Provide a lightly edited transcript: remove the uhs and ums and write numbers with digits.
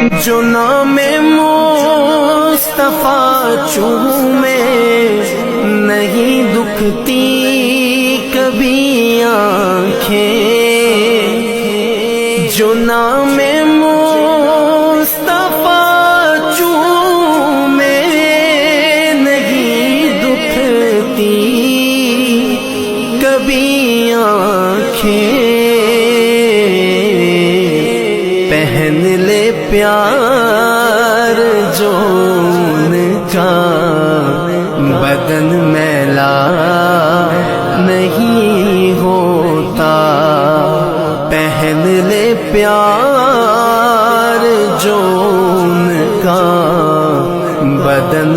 جو نام مصطفیٰ چومے نہیں دکھتی کبھی آنکھیں، جو نام مصطفیٰ چومے نہیں دکھتی کبھی آنکھیں، پہن لے پیار جو ان کا بدن میلا نہیں ہوتا، پہن لے پیار جو ان کا بدن